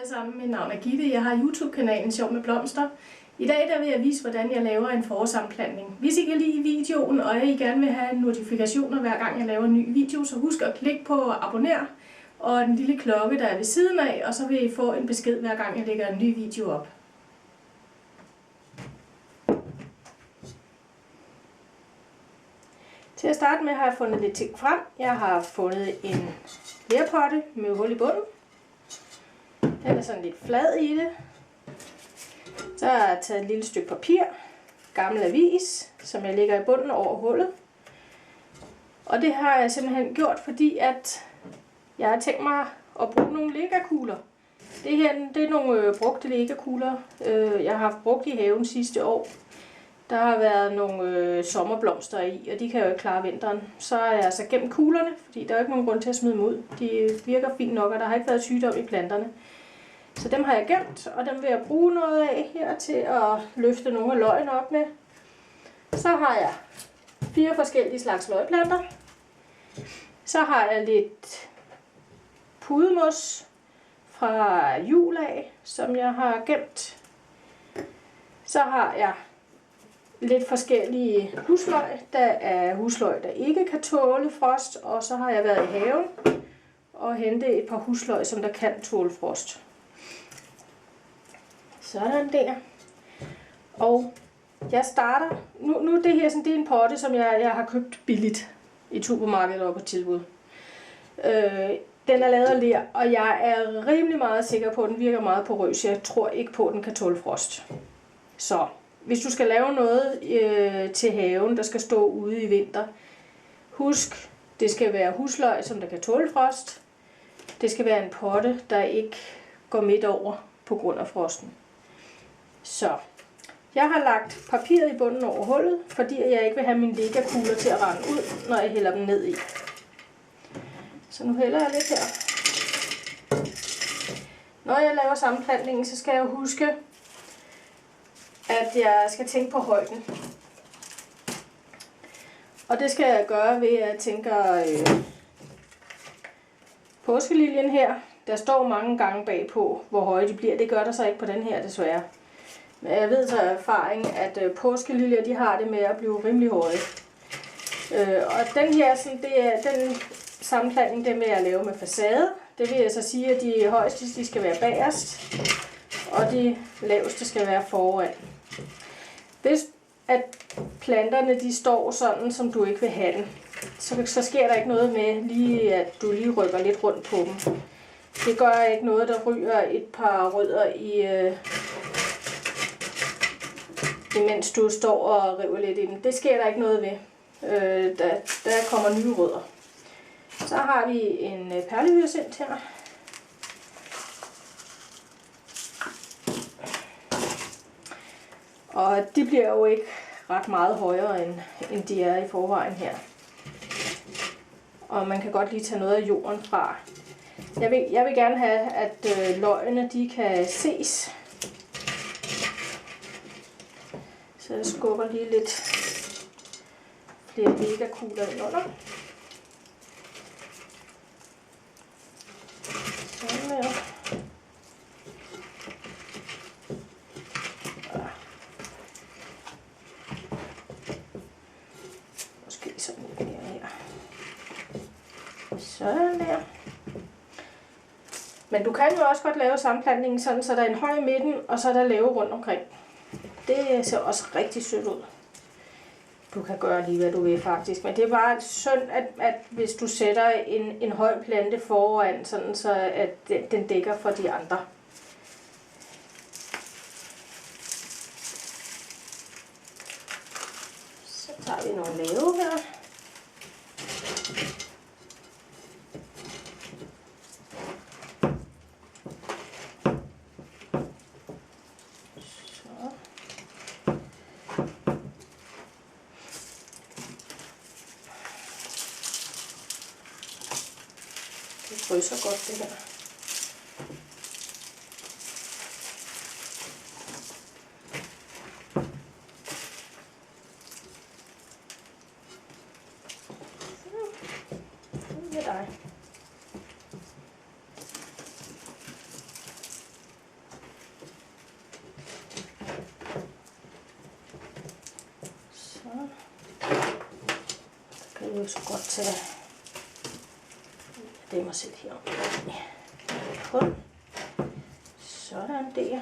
alle sammen, mit navn er Gitte. Jeg har YouTube-kanalen Sjov med Blomster. I dag vil jeg vise, hvordan jeg laver en forårssammenplantning. Hvis I kan lide videoen, og I gerne vil have notifikationer hver gang jeg laver en ny video, så husk at klikke på abonner og den lille klokke, der er ved siden af, og så vil I få en besked hver gang jeg lægger en ny video op. Til at starte med har jeg fundet lidt ting frem. Jeg har fundet en lerpotte med hul i bunden. Den er sådan lidt flad i det. Så har jeg taget et lille stykke papir, gammel avis, som jeg lægger i bunden over hullet. Og det har jeg simpelthen gjort, fordi at jeg har tænkt mig at bruge nogle Lego-kugler. Det her det er nogle brugte Lego-kugler, jeg har haft brugt i haven sidste år. Der har været nogle sommerblomster i, og de kan jo ikke klare vinteren. Så har jeg altså gemt kuglerne, fordi der er ikke nogen grund til at smide dem ud. De virker fint nok, og der har ikke været sygdom i planterne. Så dem har jeg gemt, og dem vil jeg bruge noget af her til at løfte nogle af løgene op med. Så har jeg 4 forskellige slags løgplanter. Så har jeg lidt pudemos fra jul af, som jeg har gemt. Så har jeg lidt forskellige husløg. Der er husløg, der ikke kan tåle frost, og så har jeg været i haven og hentet et par husløg, som der kan tåle frost. Sådan der. Og jeg starter, nu det her det er en potte, som jeg har købt billigt i supermarkedet og på tilbud. Den er lavet af ler, og jeg er rimelig meget sikker på, at den virker meget porøs. Jeg tror ikke på, at den kan tåle frost. Så hvis du skal lave noget til haven, der skal stå ude i vinter, husk, det skal være husløg, som der kan tåle frost. Det skal være en potte, der ikke går midt over på grund af frosten. Så jeg har lagt papiret i bunden over hullet, fordi jeg ikke vil have mine Lego-kugler til at rende ud, når jeg hælder dem ned i. Så nu hælder jeg lidt her. Når jeg laver sammenplantningen, så skal jeg huske, at jeg skal tænke på højden. Og det skal jeg gøre ved at tænke påskeliljen her. Der står mange gange bagpå, hvor høje de bliver. Det gør der så ikke på den her, desværre. Men jeg ved så af erfaring, at påskeliljer, de har det med at blive rimelig høje. Og den her, den sammenplantning, den vil jeg lave med facade. Det vil jeg så sige, at de højeste, de skal være bagerst, og de laveste skal være foran. Hvis at planterne, de står sådan, som du ikke vil have dem, så sker der ikke noget med, at du lige rykker lidt rundt på dem. Det gør ikke noget, der ryger et par rødder imens du står og river lidt i dem. Det sker der ikke noget ved. Der kommer nye rødder. Så har vi en perlehyacint her. Og de bliver jo ikke ret meget højere, end de er i forvejen her. Og man kan godt lige tage noget af jorden fra. Jeg vil gerne have, at løgene de kan ses. Så jeg skubber lige lidt flere Lego-kugler ind under. Sådan der. Måske sådan lidt mere her. Sådan der. Men du kan jo også godt lave sammenplantningen sådan, så der er en høj i midten, og så er der lave rundt omkring. Det ser også rigtig sødt ud. Du kan gøre lige hvad du vil faktisk, men det er bare synd, at hvis du sætter en høj plante foran, sådan så at den dækker for de andre. Så tager vi nogle lave her. Det fryser godt det her. Så, med dig. Så kan vi jo så godt tage det må sætte her hul. Sådan der.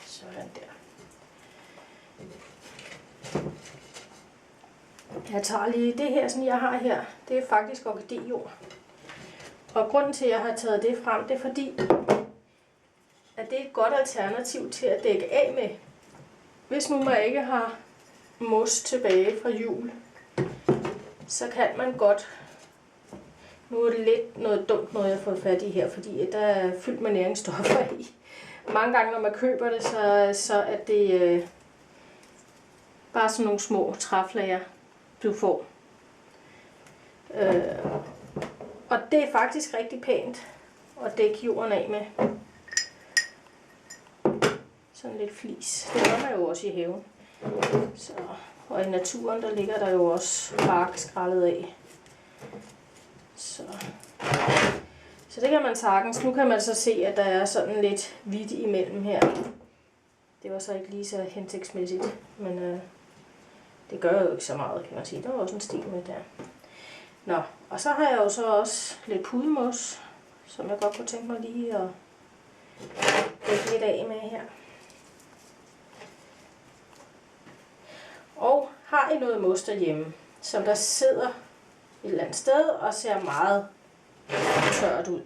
Sådan der. Jeg tager lige det her, som jeg har her. Det er faktisk orkidéjord. Og grunden til, at jeg har taget det frem, det er fordi, at det er et godt alternativ til at dække af med. Hvis nu man ikke har mos tilbage fra jul, så kan man godt. Nu er det lidt noget dumt, noget jeg har fået fat i her, fordi der er fyldt med næringsstoffer i. Mange gange, når man køber det, så er det bare sådan nogle små træflager, du får. Og det er faktisk rigtig pænt at dække jorden af med. Sådan lidt flis. Det gør man jo også i haven. Så, og i naturen, der ligger der jo også bark skrællet af. Så det kan man sagtens. Nu kan man så se, at der er sådan lidt hvidt imellem her. Det var så ikke lige så hensigtsmæssigt, men det gør jo ikke så meget, kan man sige. Der var også en stil med der. Nå, og så har jeg jo så også lidt pudemos, som jeg godt kunne tænke mig lige at dække lidt af med her. Og har I noget mos derhjemme, som der sidder et eller andet sted og ser meget tørt ud,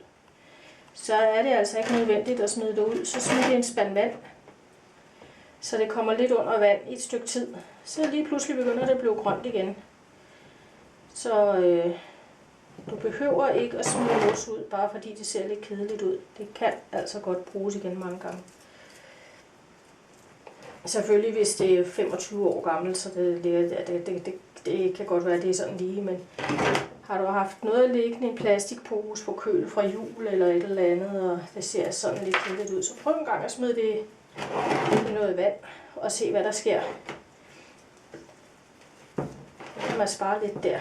så er det altså ikke nødvendigt at smide det ud. Så smid det i en spand vand, så det kommer lidt under vand i et stykke tid. Så lige pludselig begynder det at blive grønt igen. Så du behøver ikke at smide mos ud, bare fordi det ser lidt kedeligt ud. Det kan altså godt bruges igen mange gange. Selvfølgelig hvis det er 25 år gammelt, så det kan godt være, at det er sådan lige, men har du haft noget liggende i en plastikpose på køl fra jul eller et eller andet, og det ser sådan lidt kedeligt ud, så prøv en gang at smide det i noget vand og se, hvad der sker. Så kan man spare lidt der.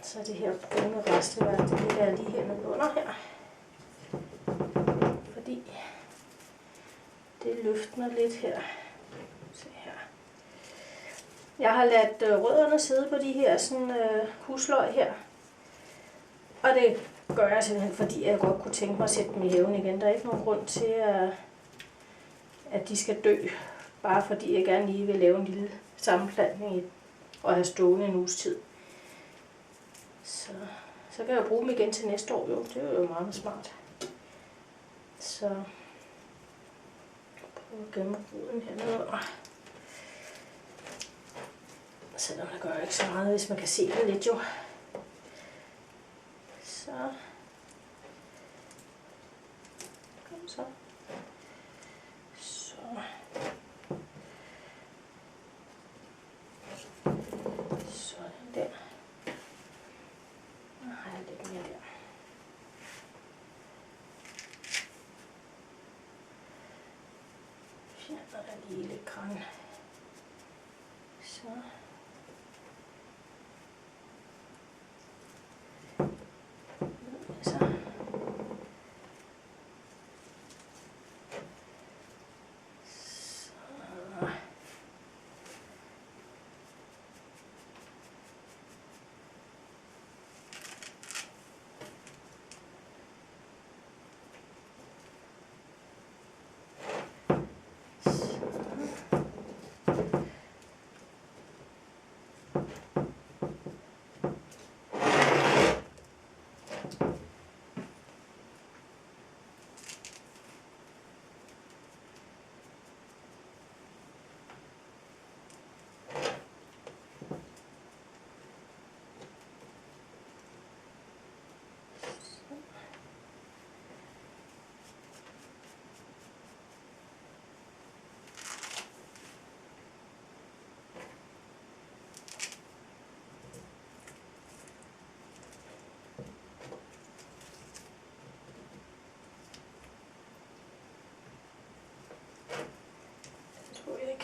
Så det her brune resteværk, det ligger jeg lige hernede under her. Fordi det løftner lidt her. Se her. Jeg har ladt rødderne sidde på de her sådan husløg her. Og det gør jeg simpelthen, fordi jeg godt kunne tænke mig at sætte dem i haven igen. Der er ikke nogen grund til, at de skal dø. Bare fordi jeg gerne lige vil lave en lille sammenplantning og have stående en uges tid. Så kan jeg bruge dem igen til næste år, jo. Det er jo meget smart. Så prøv at gemme roden hernede. Selvom det gør ikke så meget, hvis man kan se det lidt, jo. Så. Kom så. Så. Sådan der. Nu har jeg lidt mere der. Fjerner der lige lidt grann. Så. Så.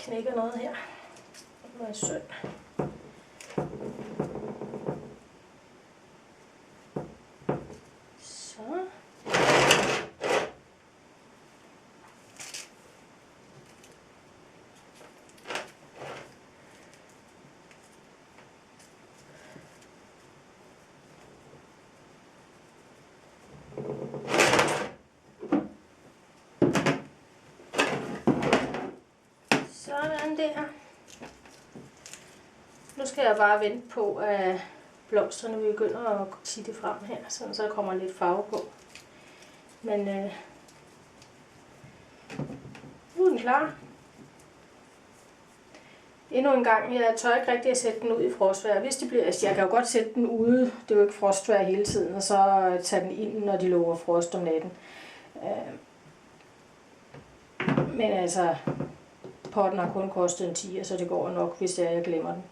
knækker noget her. Det var synd. Så. Sådan der. Nu skal jeg bare vente på, at blomsterne begynder at titte frem her, så der kommer lidt farve på. Men nu er den klar. Endnu en gang, jeg tør ikke rigtig at sætte den ud i frostvejr. Hvis det bliver, altså jeg kan jo godt sætte den ude, det er jo ikke frostvejr hele tiden, og så tage den ind, når de lover frost om natten. Men altså, potten har kun kostet en 10, så det går nok, hvis jeg glemmer den.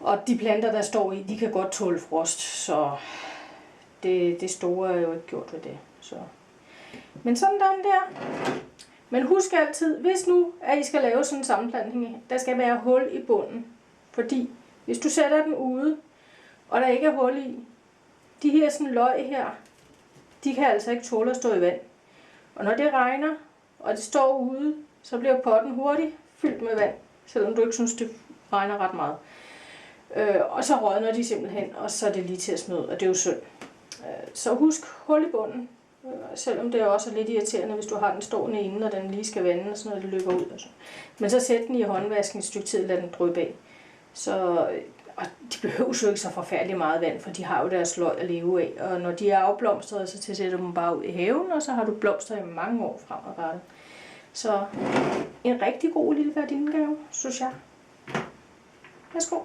Og de planter, der står i, de kan godt tåle frost, så det store er jo ikke gjort ved det. Så. Men sådan der. Men husk altid, hvis nu at I skal lave sådan en sammenplantning, der skal være hul i bunden. Fordi hvis du sætter den ude, og der ikke er hul i, de her sådan løg her, de kan altså ikke tåle at stå i vand. Og når det regner, og det står ude, så bliver potten hurtigt fyldt med vand, selvom du ikke synes, det regner ret meget. Og så rådner de simpelthen, og så er det lige til at smide ud, og det er jo synd. Så husk hul i bunden, selvom det også er lidt irriterende, hvis du har den stående inde, og den lige skal vande, og sådan noget, det løber ud. Og så. Men så sæt den i håndvasken et stykke tid, og lad den dryppe af. Så, og de behøver jo ikke så forfærdeligt meget vand, for de har jo deres løg at leve af. Og når de er afblomstrede, så sætter du dem bare ud i haven, og så har du blomster i mange år fremadrettet. Så en rigtig god lille gardinegave, synes jeg. Værsgo.